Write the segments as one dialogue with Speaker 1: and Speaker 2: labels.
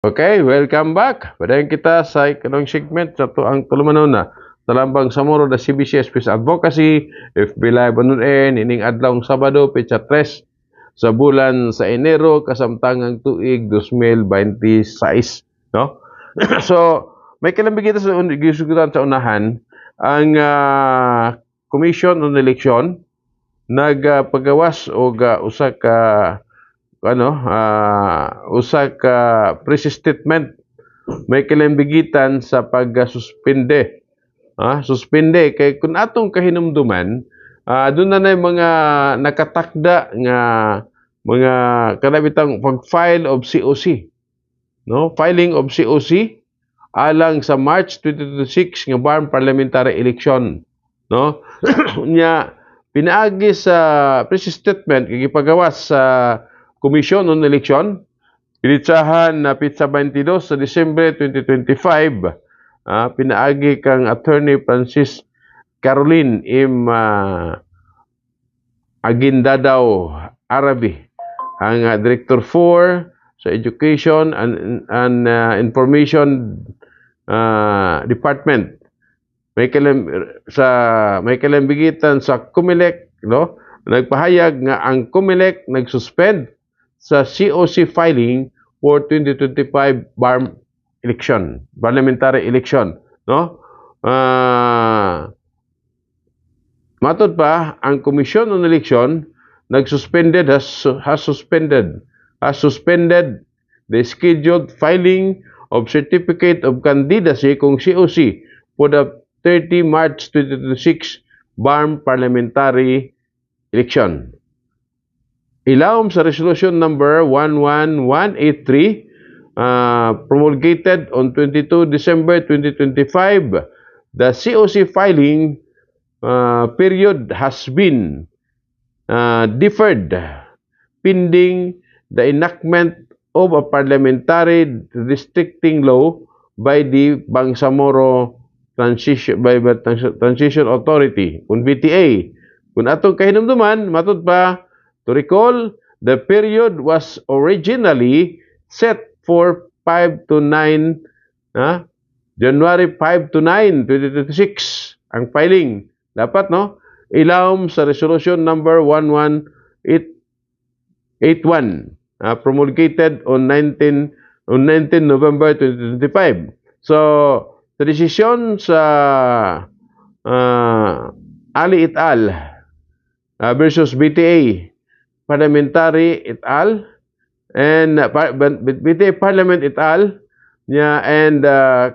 Speaker 1: Okay, welcome back. Padayon kita sa ikalawang segment sa ang tulumanon na talambang samuro da CBC Peace Advocacy FB Live on air nining adlawng Sabado petsa 3 sa bulan sa Enero kasamtangang tuig 2026, no? So, may kalambing kita sa gisugutan sa unahan ang Commission on Election nagpagawas og usa ka usa ka press statement may kalambigitan sa pagsuspende. Suspende kay kun atong kahinumduman, doon na mga nakatakda nga mga kanabitang pag-file of COC, no? Filing of COC alang sa March 2026 nga barn parliamentary election, no? Nya pinaagi sa press statement kay gipagawas sa Commission on Election, pinitsahan na pitsa 22 sa Disyembre 2025, pinaagi kang Attorney Francis Caroline M. Aguindadao Arabi, ang Director 4 sa Education and Information Department. May kalambigitan sa COMELEC, no? Nagpahayag nga ang COMELEC nagsuspend sa COC filing for 2025 BARM election, parliamentary election, no? Matod pa, ang Commission on Election has suspended the scheduled filing of certificate of candidacy kung COC for the 30 March 2026 BARM parliamentary election. Ilawom sa Resolution number 11183 promulgated on 22 December 2025, the COC filing period has been deferred pending the enactment of a parliamentary restricting law by the Bangsamoro Transition Authority, kung BTA. Kung atong kahinumduman, matod pa, to recall, the period was originally set for 5 to 9, January 5 to 9, 2026, ang filing. Dapat, no? Ilawom sa Resolution number 11881, promulgated on 19 November 2025. So, sa desisyon sa Ali et al. Versus BTA Parliamentary et al. And BTA Parliament et al. And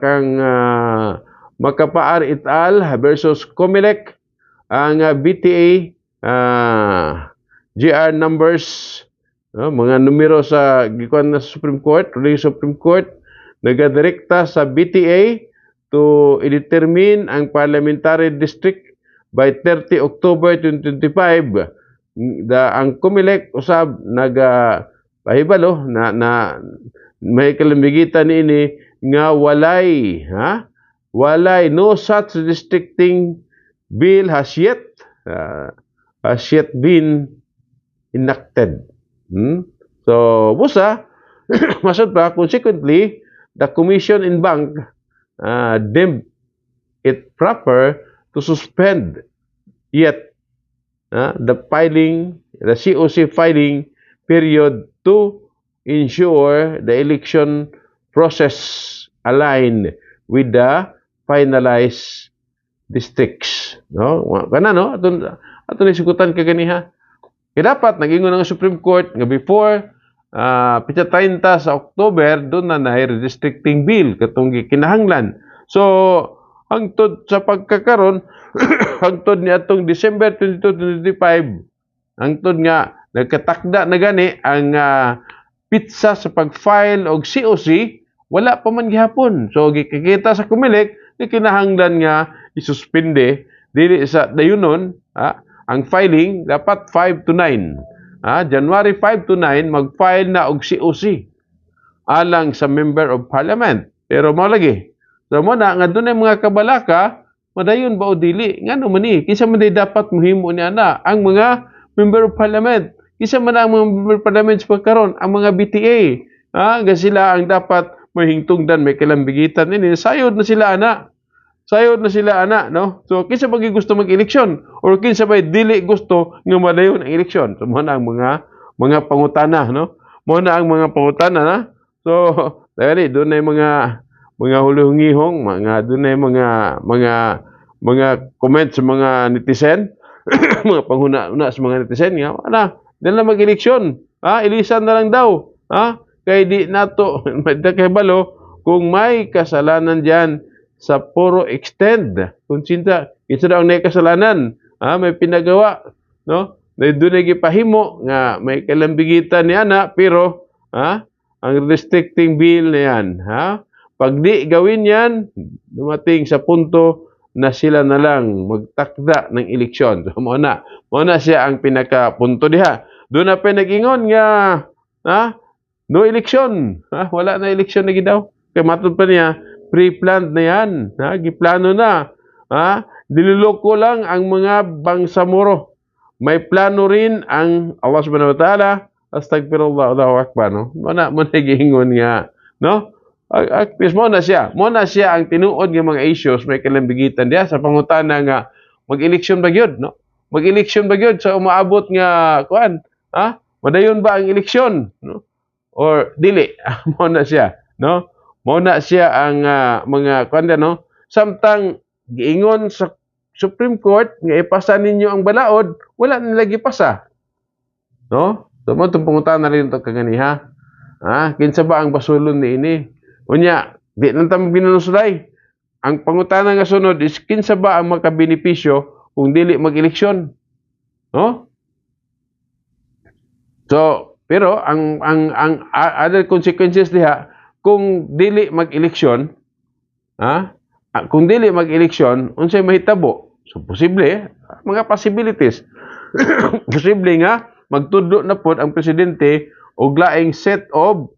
Speaker 1: kang Makapaar et al. Versus COMELEC, ang BTA GR numbers, mga numero sa gikuan na Supreme Court, ruling Supreme Court, nagadirekta sa BTA to i-determine ang parliamentary district by 30 October 2025. Ang COMELEC usab pahibalo na may kalambigitan ini nga walay no such restricting bill has yet been enacted. So busa masud pa, consequently the Commission in Bank deemed it proper to suspend yet the COC filing period to ensure the election process aligned with the finalized districts. No? Kana, no? Ato nisigutan ka ganiha. Kaya dapat, nag-ingon ng Supreme Court nga before pitsa 30 sa October, doon na redistricting bill katong kinahanglan. So, hangtod sa pagkakaron, hangtod ni atong December 2025, hangtod nga nagkatakda na gani ang pitsa sa pag-file og COC, wala pa man gihapon. So, gikikita sa COMELEC, na kinahanglan nga isuspinde dili sa dayunon, ang filing dapat 5 to 9. January 5 to 9 mag-file na og COC alang sa member of parliament. Pero mao lagi. So mo na nga dunay mga kabalaka, madayon ba o dili? Ngano man ni? Kinsa man dapat mohimo ni ana ang mga member of parliament? Kinsa man ang mga member of parliament sa pagkaron? Ang mga BTA, Nga sila ang dapat may hingtungdan, may kalambigitan ini. Sayod na sila ana. Sayod na sila ana, no? So kinsa ba gusto mag-eleksyon or kinsa ba dili gusto nga madayon ang eleksyon? So mo na ang mga pangutana, no? Mo na ang mga pangutana na. So dali doon ay mga hulihungihong, doon ay mga comment sa mga netizen, mga panghuna-una sa mga netizen nga ana, dili na mag-eleksyon. Ilisan na lang daw. Kay di nato kay balo kung may kasalanan diyan sa puro extend. Kung kinsa daw ang kasalanan, may pinagawa, no? Doon ay gipahimo nga may kalambigitan ni ana pero ang restricting bill na yan, pag di gawin yan, dumating sa punto na sila na lang magtakda ng eleksyon. So, mo na siya ang pinakapunto diha. Doon na pa nag-ingon nga, no eleksyon. Wala na eleksyon na gidaw. Kaya matod pa niya, pre-planned na yan. Giplano na. Niloloko lang ang mga bangsamoro. May plano rin ang Allah subhanahu wa ta'ala. Astagfirullah, Allahu Akbar, no? Muna giingon nga, no? Mo na siya ang tinuod ng mga issues may kalambigitan diya sa pangutana nga mag-eleksyon ba gyud, no? Mag-eleksyon ba gyud sa umaabot nga kuan, madayon ba ang eleksyon, no? Or dili? Mo na siya, no? Mo na siya ang mga kuan, no? Samtang giingon sa Supreme Court nga ipasa ninyo ang balaod, wala nila gipasa, no? So mo itong pangutana rin ito kaganiha. Kinsa ba ang basulon ni ini? Unya, di lang tayo binunusulay. Ang pangutana nga sunod is kinsa ba ang makabenepisyo kung dili mag-eleksyon? No? So, pero ang other consequences diha kung dili mag-eleksyon, kung dili mag-eleksyon, unsay mahitabo? So posible, mga possibilities. Posible nga magtudlo na pod ang presidente og laing set of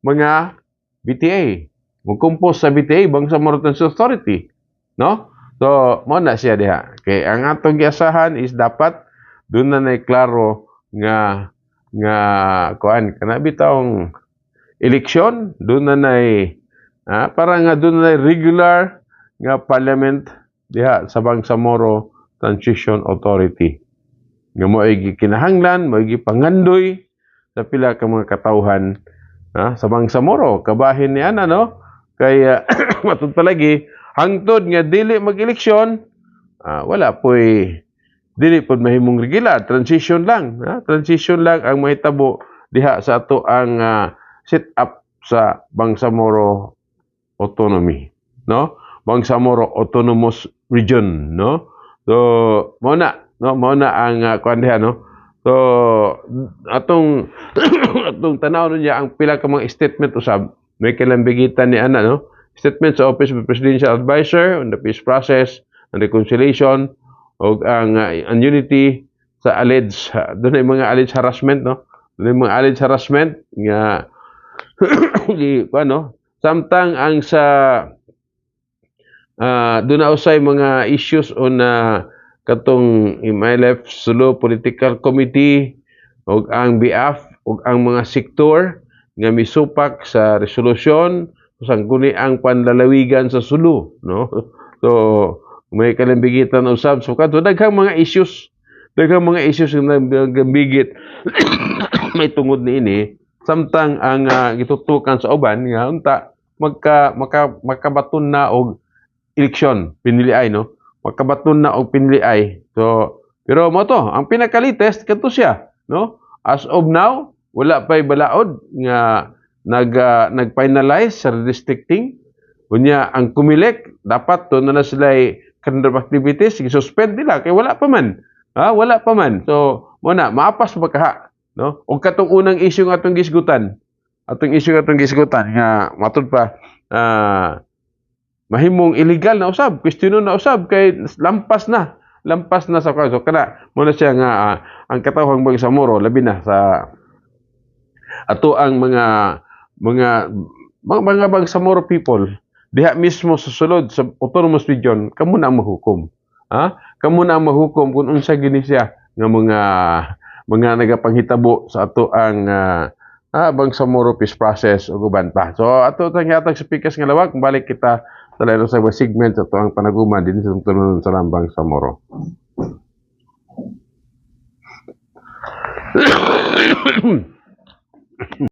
Speaker 1: mga BTA. Magkumpos sa BTA, Bangsamoro Transit Authority. No? So, mo na siya diha. Kay ang atong giasahan is dapat doon na klaro nga kuan kana bitawng eleksyon, doon na para nga doon na regular nga parliament diha sa Bangsamoro Transition Authority. Nga mo ay kinahanglan, mo ay pangandoy sa pila ka mga katawhan sa Bangsamoro. Kabahin ni ana, no? Kaya matud palagi hangtod nga dili mag-eleksyon, wala po'y dili pod mahimong regular, transition lang. Transition lang ang mahitabo diha sa ato ang set up sa Bangsamoro Autonomy, no? Bangsamoro Autonomous Region, no? So, mo na ang kuan diha, no? So atong tanaw niya ang pila ka mga statement usab may kalambigitan ni ana, no? Statement sa Office of the Presidential Advisor on the peace process and reconciliation o ang unity sa alleged doon ay mga alleged harassment, no? Doon ay mga alleged harassment nga samtang ang sa doon na usay mga issues on katong MILF Sulu Political Committee ug ang BIAF ug ang mga sektor nga misupak sa resolusyon sang kuni ang panlalawigan sa Sulu, no? So may kalambigitan usab so kadto daghang mga issues nga nagambigit may tungod niini samtang ang gitutukan sa uban nga unta makabaton na og eleksyon piniliay, no? Magkabaton na og piniliay. So, pero mo to, ang pinaka-latest kadto siya, no? As of now, wala pay balaod nga nag-finalize sa redistricting. Unya ang COMELEC dapat to na sila kind of activities i-suspend nila kay wala pa man. Wala pa man. So, mo na maapas pa kaha, no? Og katong unang issue nga atong gisgutan. Nga matud pa mahimong illegal na usab, kwestiyon na usab kay lampas na sa kaso kana mo na siya nga ang katawhang Bangsamoro labi na sa ato ang mga Bangsamoro people diha mismo sa sulod sa autonomous region kamo na ang mahukom. Kamo na ang mahukom kung unsa gini siya nga mga nagapanghitabo sa ato ang habang sa muro peace process ug uban pa. So ato tang yatag sa pikas nga lawak, balik kita talay sa mga segment sa tuang panaguman din sa tunod sa lambang sa muro.